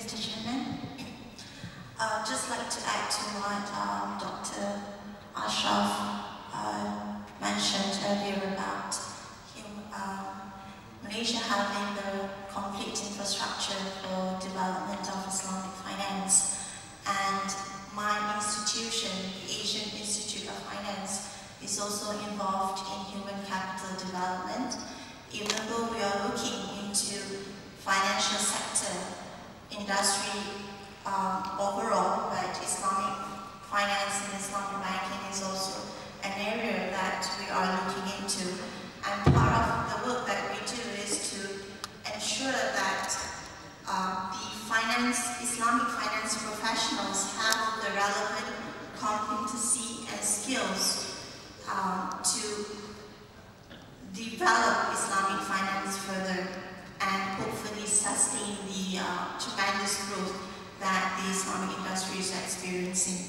Mr. Chairman. Just like to add to what Dr. Ashraf mentioned earlier about Malaysia having the complete infrastructure for development of Islamic finance, and my institution, the Asian Institute of Finance, is also involved in human capital development. Even though we are looking into financial sector industry overall, but Islamic finance and Islamic banking is also an area that we are looking into. And part of the work that we do is to ensure that the Islamic finance professionals have the relevant competency and skills to develop Islamic finance further and hopefully sustain the tremendous growth that the Islamic industry is experiencing.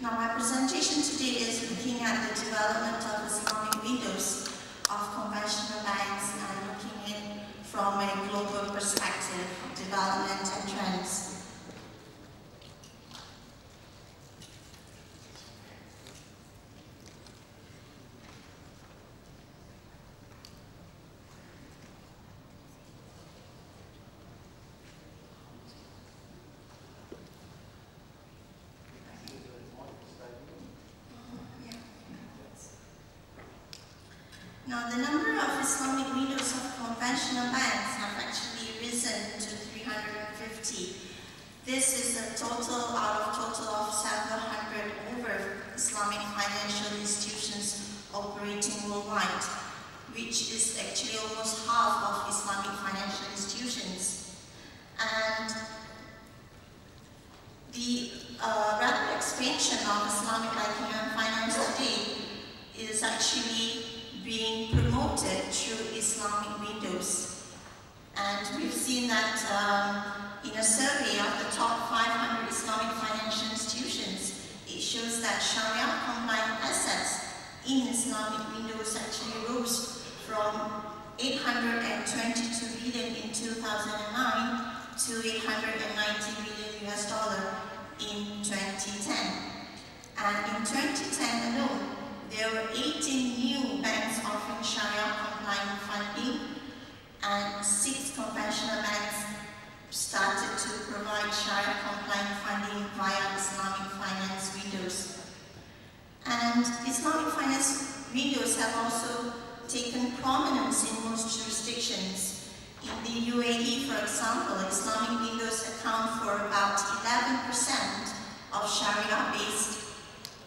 Now, my presentation today is looking at the development of Islamic windows of conventional banks and looking in from a global perspective, development and trends. Now, the number of Islamic windows of conventional banks have actually risen to 350. This is a total out of several hundred over Islamic financial institutions operating worldwide, which is actually almost half of Islamic financial institutions. And the rapid expansion of Islamic banking and finance today is actually being promoted through Islamic windows. And we've seen that in a survey of the top 500 Islamic financial institutions, it shows that Sharia-compliant assets in Islamic windows actually rose from 822 billion in 2009 to $890 billion in 2010. And in 2010 alone, there were 18 new banks offering Sharia-compliant funding, and 6 conventional banks started to provide Sharia-compliant funding via Islamic finance windows. And Islamic finance windows have also taken prominence in most jurisdictions. In the UAE, for example, Islamic windows account for about 11% of Sharia-based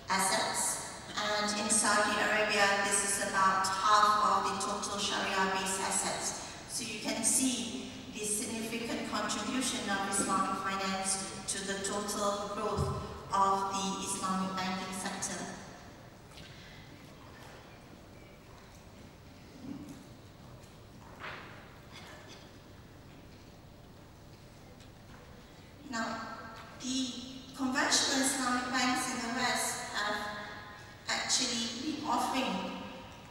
assets. And in Saudi Arabia, this is about half of the total Sharia-based assets. So you can see the significant contribution of Islamic finance to the total growth of the Islamic banking sector. Now, the conventional Islamic banks in the West have actually been offering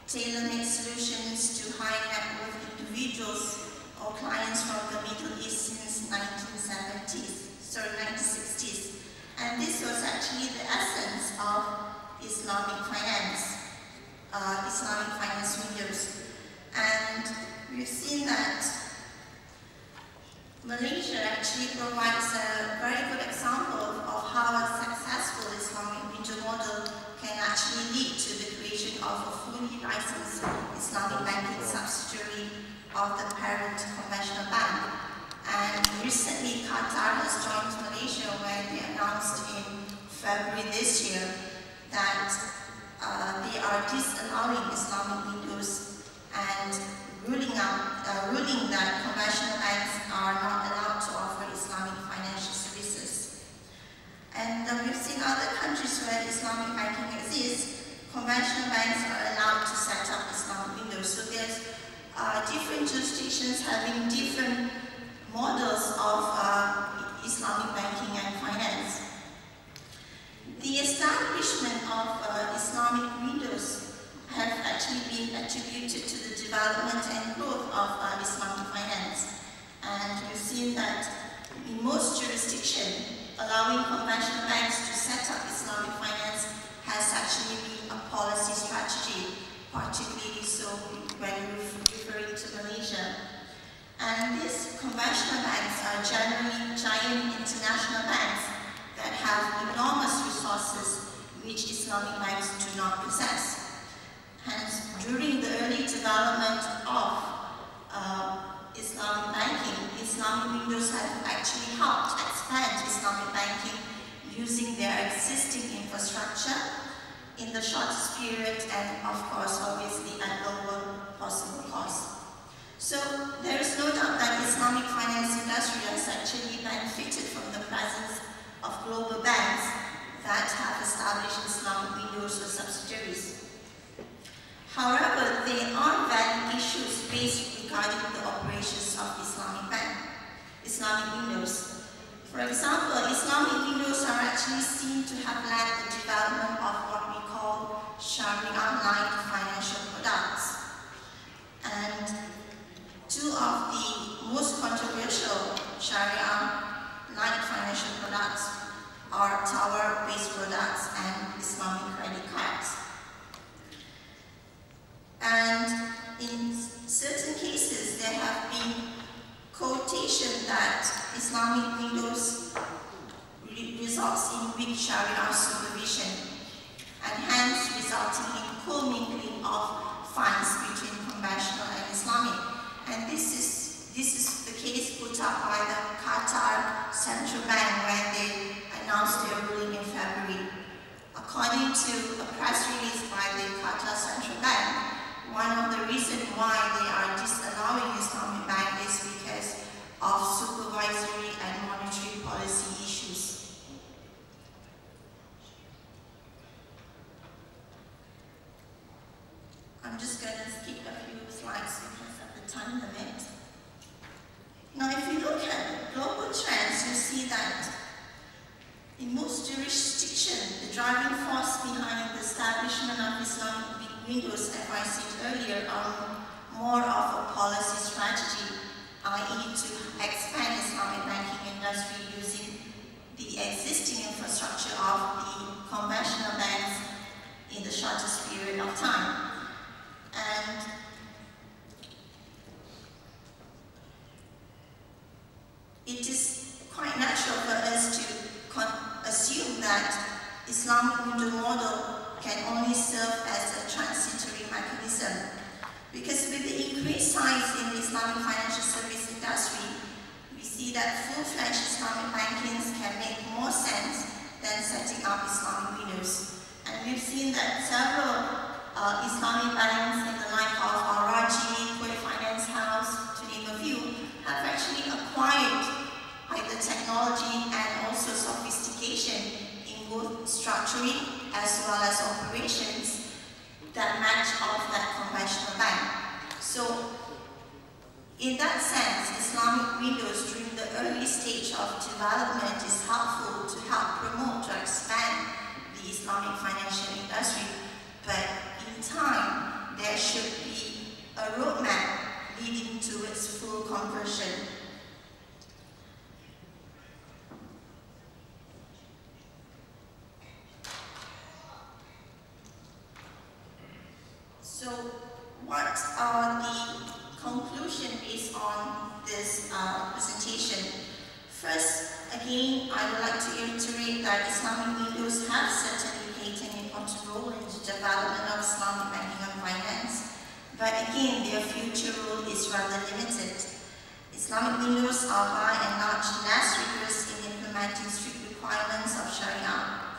tailor-made solutions to high net worth individuals or clients from the Middle East since 1960s. And this was actually the essence of Islamic finance, Islamic finance windows. And we've seen that Malaysia actually provides a very good example of how a successful Islamic window model can actually lead to the creation of a fully licensed Islamic banking subsidiary of the parent conventional bank. And recently, Qatar has joined Malaysia when they announced in February this year that they are disallowing Islamic windows and ruling that conventional banks are not allowed to offer Islamic financial services. And we've seen other countries where Islamic banking exists, conventional banks are allowed to set up Islamic windows. So there's different jurisdictions having different models of Islamic banking and finance. The establishment of Islamic windows have actually been attributed to the development and growth of Islamic finance. And we've seen that in most jurisdictions, allowing conventional banks to set up Islamic finance has actually been a policy strategy, particularly so when referring to Malaysia. And these conventional banks are generally giant international banks that have enormous resources which Islamic banks do not possess. Hence, during the early development of Islamic banking, Islamic windows have actually helped expand Islamic banking using their existing infrastructure in the shortest period and, of course, obviously at lower possible cost. So there is no doubt that Islamic finance industry has actually benefited from the presence of global banks that have established Islamic windows or subsidiaries. However, there are valid issues raised regarding the operations of Islamic windows. For example, Islamic windows are actually seen to have led the development of what we call Sharia-like financial products. And two of the most controversial Sharia-like financial products are tower-based products and Islamic credit cards. And in certain cases, there have been quotation that Islamic windows results in weak Sharia supervision, and hence resulting in commingling of funds between conventional and Islamic. And this is the case put up by the Qatar Central Bank when they announced their ruling in February. According to a press release by the Qatar Central Bank, one of the reasons why they are disallowing Islamic Bank is because of supervisory and monetary policy issues. I'm just going to skip a few slides because of the time limit. Now, if you look at global trends, you see that in most jurisdictions, the driving force behind the establishment of Islamic windows, as I said earlier, are more of a policy strategy, i.e. to expand Islamic banking industry using the existing infrastructure of the conventional banks in the shortest period of time. And it is quite natural for us to assume that Islamic window model can only serve as a transitory mechanism. Because with the increased size in the Islamic financial service industry, we see that full-fledged Islamic bankings can make more sense than setting up Islamic windows. And we've seen that several Islamic banks in the like of Raji, Koi Finance House, to name a few, have actually acquired either technology and also sophistication in both structuring as well as operations that match off that conventional bank. So, in that sense, Islamic windows during the early stage of development is helpful to help promote or expand the Islamic financial industry. But in time, there should be a roadmap leading to its full conversion. So, what are the conclusions based on this presentation? First, again, I would like to reiterate that Islamic windows have certainly played an important role in the development of Islamic banking and finance, but again, their future role is rather limited. Islamic windows are by and large less rigorous in implementing strict requirements of Sharia,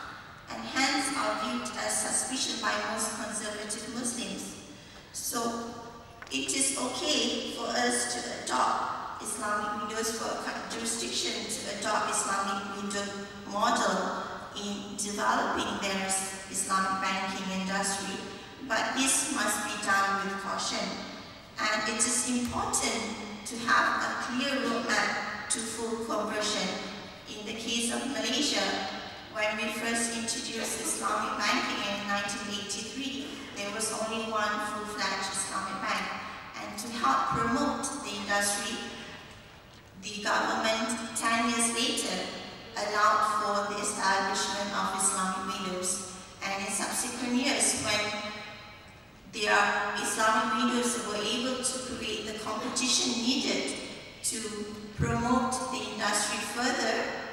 and hence are viewed as suspicious by most conservative Muslims. So, it is okay for us to adopt Islamic windows, for a jurisdiction to adopt Islamic window model in developing their Islamic banking industry, but this must be done with caution. And it is important to have a clear roadmap to full conversion. In the case of Malaysia, when we first introduced Islamic banking in 1983, there was only one full-fledged Islamic bank. And to help promote the industry, the government 10 years later allowed for the establishment of Islamic windows. And in subsequent years, when their Islamic windows were able to create the competition needed to promote the industry further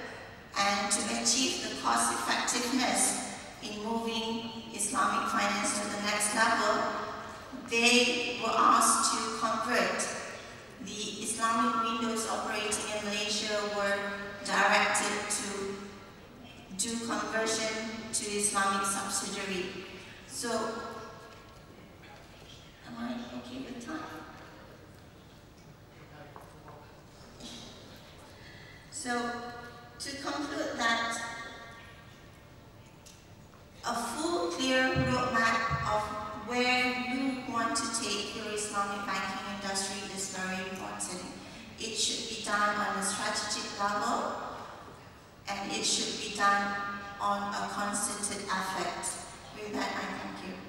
and to achieve the cost effectiveness in moving Islamic finance to the next level, they were asked to convert. The Islamic windows operating in Malaysia were directed to do conversion to Islamic subsidiary. So, am I okay with time? So, to conclude that, a full, clear roadmap of where you want to take your Islamic banking industry is very important. It should be done on a strategic level, and it should be done on a concerted effort. With that, I thank you.